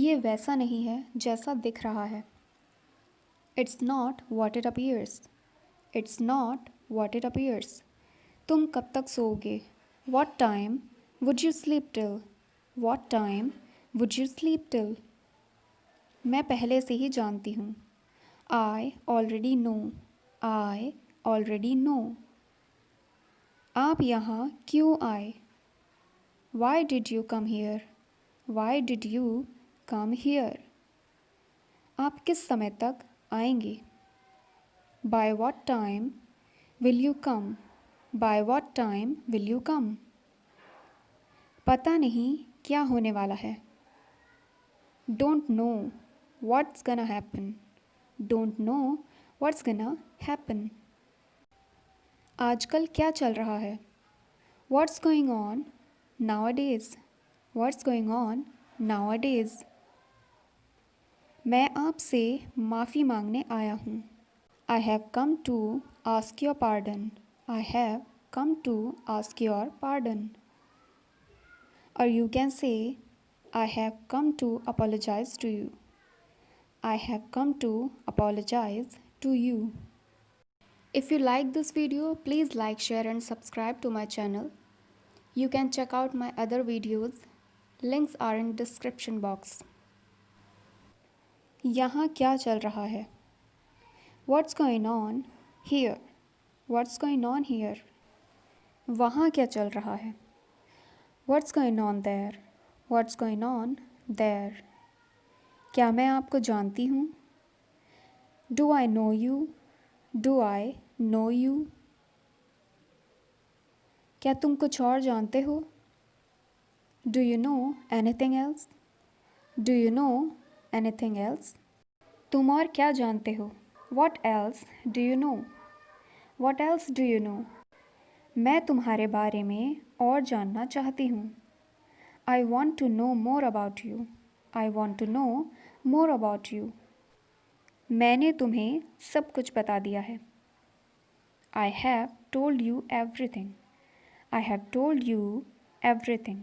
ये वैसा नहीं है जैसा दिख रहा है। It's not what it appears. It's not what it appears. तुम कब तक सोओगे? What time would you sleep till? What time would you sleep till? मैं पहले से ही जानती हूँ। I already know. I already know. आप यहाँ क्यों आए? Why did you come here? Why did you come here? आप किस समय तक आएंगे? By what time will you come? By what time will you come? पता नहीं क्या होने वाला है। Don't know what's gonna happen. Don't know what's gonna happen. आजकल क्या चल रहा है? What's going on nowadays? What's going on nowadays? मैं आपसे माफ़ी मांगने आया हूँ। I have come to ask your pardon. I have come to ask your pardon. Or you can say, I have come to apologize to you. I have come to apologize to you. If you like this video, please like, share and subscribe to my channel. You can check out my other videos. Links are in description box. यहाँ क्या चल रहा है? What's going on here? What's going on here? वहाँ क्या चल रहा है? What's going on there? What's going on there? क्या मैं आपको जानती हूँ? Do I know you? Do I know you? क्या तुम कुछ और जानते हो? Do you know anything else? Do you know anything else? तुम और क्या जानते हो? What else do you know? What else do you know? मैं तुम्हारे बारे में और जानना चाहती हूँ। I want to know more about you. I want to know more about you. मैंने तुम्हें सब कुछ बता दिया है। I have told you everything. I have told you everything.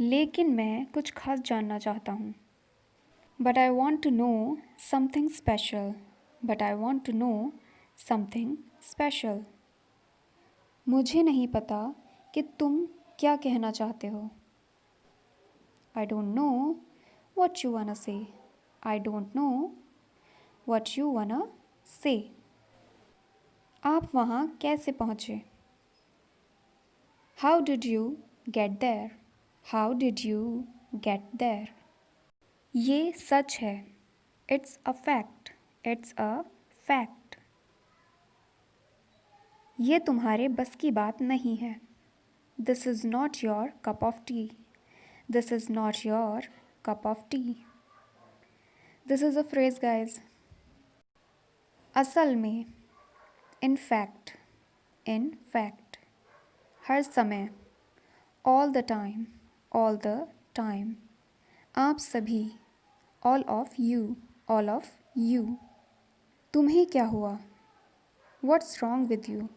लेकिन मैं कुछ खास जानना चाहता हूँ। But I want to know something special. But I want to know something special. मुझे नहीं पता कि तुम क्या कहना चाहते हो। I don't know what you wanna say. I don't know what you wanna say. आप वहाँ कैसे पहुँचे? How did you get there? How did you get there? ये सच है। It's a fact. It's a fact. ये तुम्हारे बस की बात नहीं है। This is not your cup of tea. This is not your cup of tea. This is a phrase, guys. असल में, in fact, in fact, हर समय, all the time, all the time, आप सभी, all of you, all of you. तुम्हें क्या हुआ? What's wrong with you?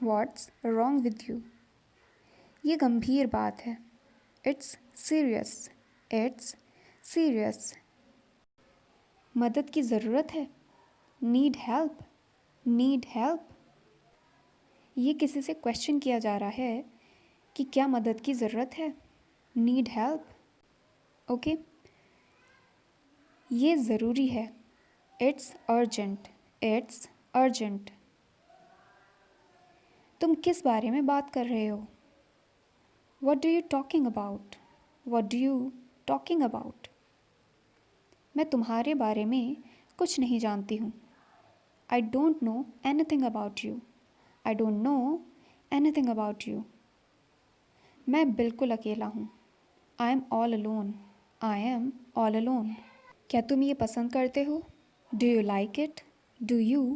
What's wrong with you? ये गंभीर बात है। It's serious. It's serious. मदद की ज़रूरत है। Need help. Need help. ये किसी से क्वेश्चन किया जा रहा है कि क्या मदद की ज़रूरत है? Need help. ओके? ये ज़रूरी है। It's urgent. It's urgent. तुम किस बारे में बात कर रहे हो? What do you talking about? What do you talking about? मैं तुम्हारे बारे में कुछ नहीं जानती हूँ। I don't know anything about you. I don't know anything about you. मैं बिल्कुल अकेला हूँ। I am all alone. I am all alone. क्या तुम ये पसंद करते हो? Do you like it? Do you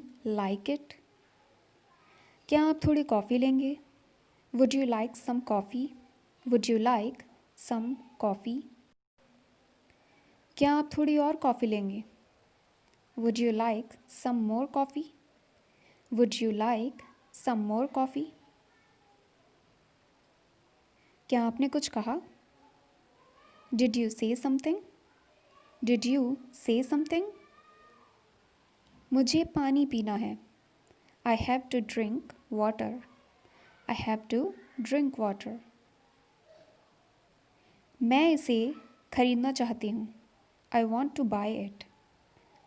like it? क्या आप थोड़ी कॉफ़ी लेंगे? Would you like some coffee? Would you like some coffee? क्या आप थोड़ी और कॉफ़ी लेंगे? Would you like some more coffee? Would you like some more coffee? क्या आपने कुछ कहा? Did you say something? Did you say something? मुझे पानी पीना है. I have to drink water. I have to drink water. मैं इसे खरीदना चाहती हूँ. I want to buy it.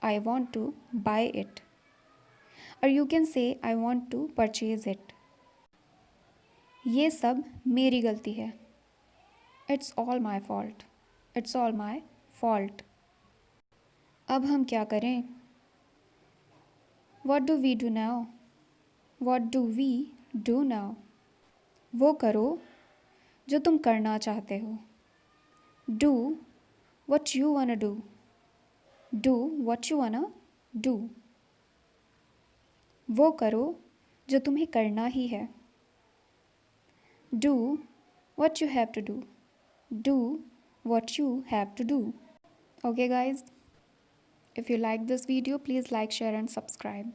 I want to buy it. Or you can say I want to purchase it. ये सब मेरी गलती है. It's all my fault. It's all my fault. अब हम क्या करें? What do we do now? What do we do now? वो करो जो तुम करना चाहते हो. Do what you wanna do. Do what you wanna do. वो करो जो तुम्हें करना ही है. Do what you have to do. Do what you have to do. Okay guys, if you like this video, please like, share and subscribe.